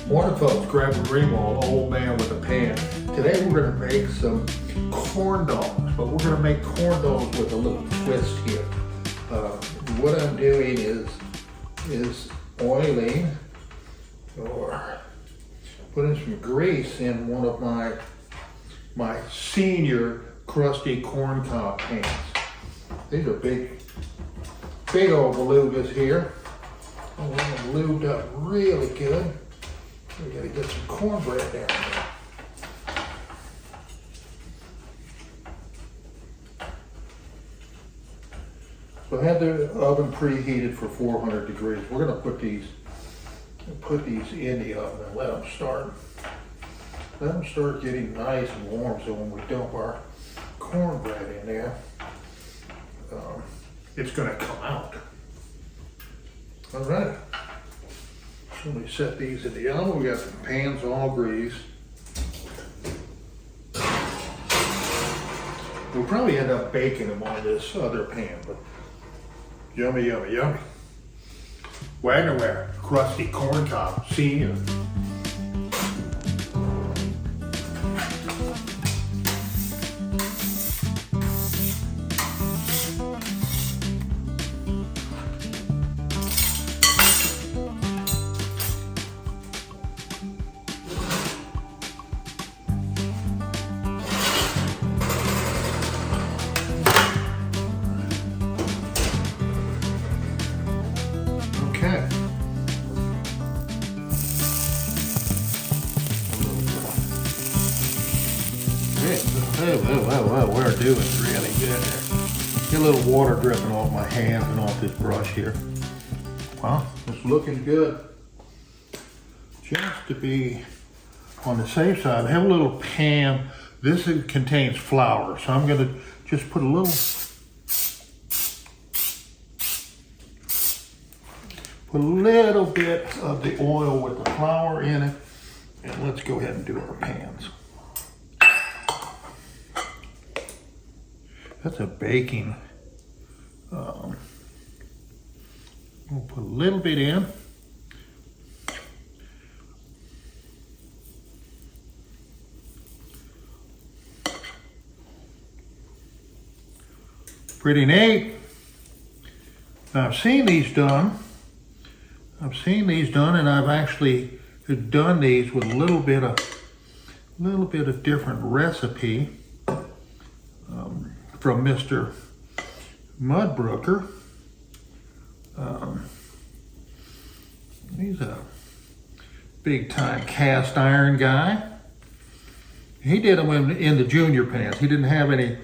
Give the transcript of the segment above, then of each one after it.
Morning folks, Grab and Greenwald, old man with a pan. Today we're going to make some corn dogs, but we're going to make corn dogs with a little twist here. What I'm doing is oiling or putting some grease in one of my senior Krusty Korn Kob pans. These are big old belugas here. I want them lubed up really good. We gotta get some cornbread down there. So I had the oven preheated for 400 degrees. We're gonna put these in the oven and let them start getting nice and warm. So when we dump our cornbread in there, it's gonna come out. All right. So we set these in the oven. We got the pans all greased. We'll probably end up baking them on this other pan, but yummy, yummy, yummy. WagnerWare Krusty Korn Kobs Senior. Well, we're doing really good there. Get a little water dripping off my hands and off this brush here. Well, it's looking good. Just to be on the safe side, I have a little pan. This contains flour, so I'm gonna just put a little bit of the oil with the flour in it, and let's go ahead and do our pans. That's a baking. We'll put a little bit in. Pretty neat. Now, I've seen these done, and I've actually done these with a little bit of different recipe. From Mr. Mudbrooker. He's a big time cast iron guy. He did them in the junior pans. He didn't have any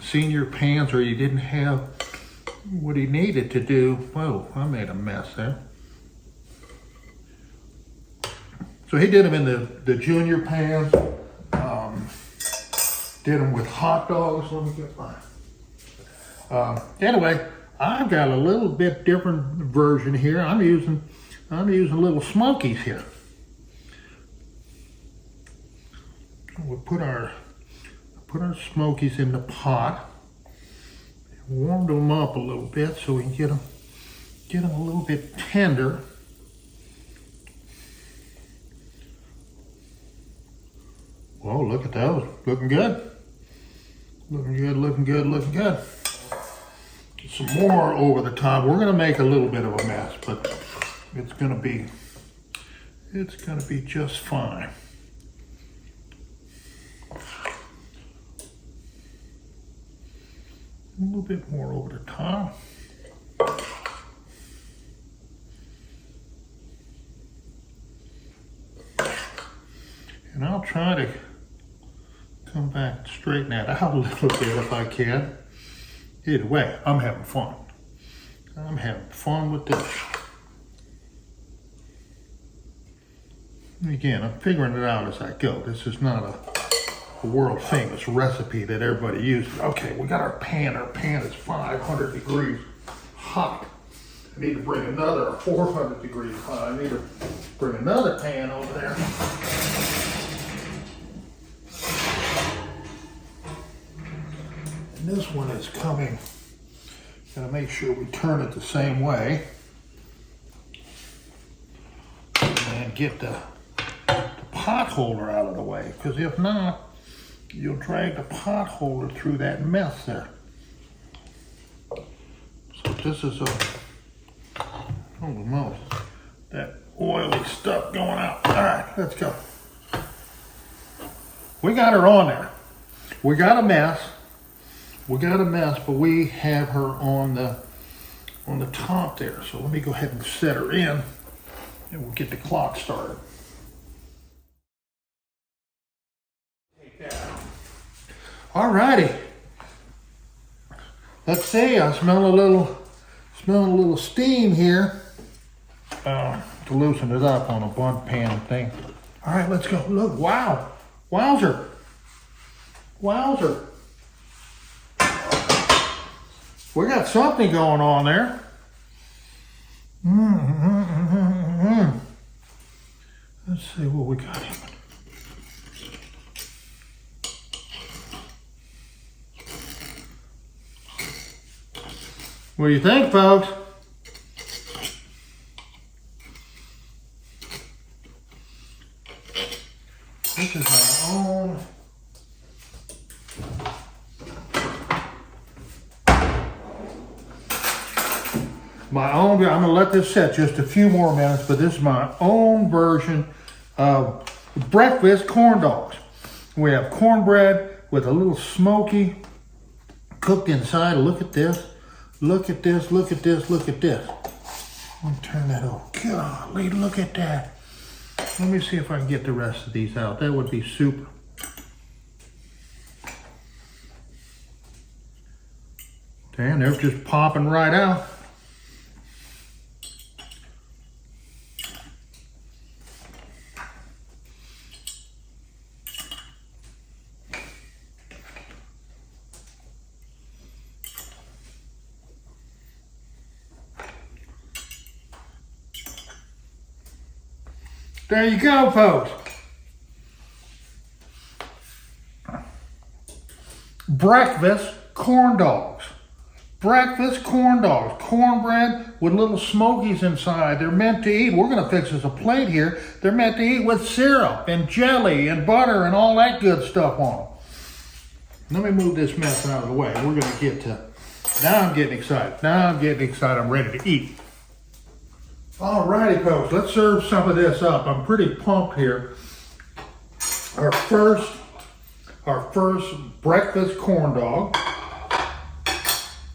senior pans, or he didn't have what he needed to do. Whoa, I made a mess there. So he did them in the junior pans. Did them with hot dogs. Let me get mine. Anyway, I've got a little bit different version here. I'm using little Smokies here. We'll put our Smokies in the pot. Warmed them up a little bit so we can get them a little bit tender. Whoa, look at those. Looking good. Looking good, looking good, looking good. Some more over the top. We're gonna make a little bit of a mess, but it's gonna be just fine. A little bit more over the top. And I'll try to come back and straighten that out a little bit if I can. Either way, I'm having fun. I'm having fun with this. Again, I'm figuring it out as I go. This is not a world famous recipe that everybody uses. Okay, we got our pan. Our pan is 500 degrees hot. I need to bring another 400 degrees hot. I need to bring another pan over there. And this one is coming. Gotta make sure we turn it the same way. And get the pot holder out of the way, because if not, you'll drag the pot holder through that mess there. So this is holy moly, that oily stuff going out. All right, let's go. We got her on there. We got a mess. But we have her on the top there. So let me go ahead and set her in, and we'll get the clock started. Take that out. All righty. Let's see. I smell a little steam here. To loosen it up on a blunt pan thing. All right, let's go. Look, wow, wowzer. We got something going on there. Let's see what we got here. What do you think, folks? This is my own I'm gonna let this set just a few more minutes, but this is my own version of breakfast corn dogs. We have cornbread with a little smoky cooked inside. Look at this. Look at this. Look at this. Look at this. I'm gonna turn that over. Golly, look at that. Let me see if I can get the rest of these out. That would be super. Damn, they're just popping right out. There you go, folks. Breakfast corn dogs. Breakfast corn dogs. Cornbread with little Smokies inside. They're meant to eat. We're going to fix us a plate here. They're meant to eat with syrup and jelly and butter and all that good stuff on them. Let me move this mess out of the way. We're going to get to... Now I'm getting excited. I'm ready to eat. Alrighty, folks, let's serve some of this up. I'm pretty pumped here. Our first breakfast corn dog.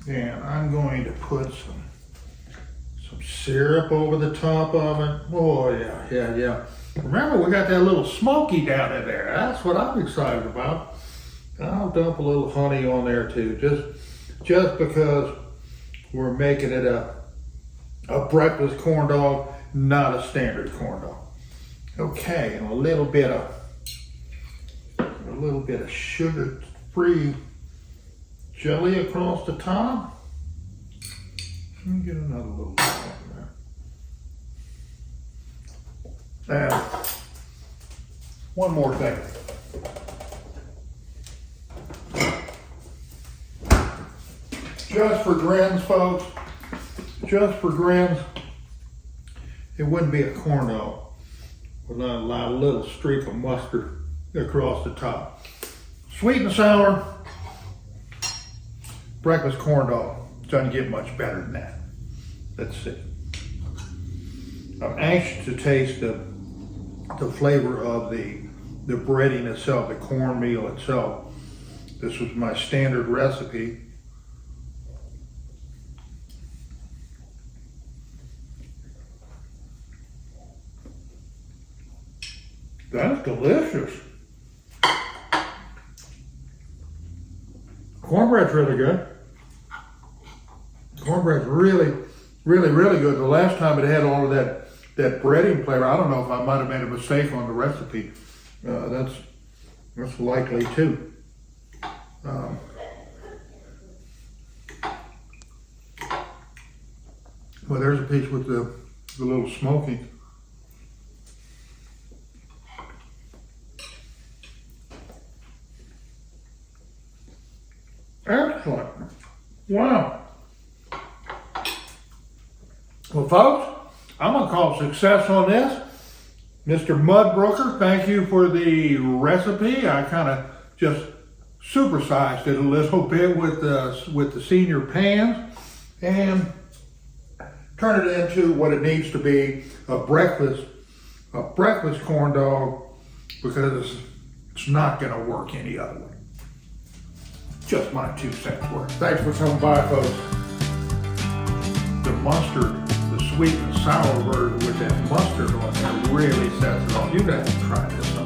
And I'm going to put some syrup over the top of it. Oh, yeah. Remember, we got that little smoky down in there. That's what I'm excited about. I'll dump a little honey on there too, just because we're making it a breakfast corn dog, not a standard corn dog. Okay, and a little bit of sugar-free jelly across the top. Let me get another little bit on there. And one more thing. Just for grins, folks. Just for grins, it wouldn't be a corn dog without a little streak of mustard across the top. Sweet and sour breakfast corn dog. Doesn't get much better than that. Let's see. I'm anxious to taste the flavor of the breading itself, the cornmeal itself. This was my standard recipe. That's delicious. Cornbread's really good. Cornbread's really good. The last time it had all of that breading flavor, I don't know if I might have made a mistake on the recipe. That's likely too. Well, there's a piece with the little smoky. Excellent. Wow. Well, folks, I'm going to call success on this. Mr. Mudbrooker, thank you for the recipe. I kind of just supersized it a little bit with the senior pans and turn it into what it needs to be, a breakfast corn dog, because it's not going to work any other way. Just my 2 cents worth. Thanks for coming by, folks. The mustard, the sweet and sour version with that mustard on there really sets it off. You've got to try this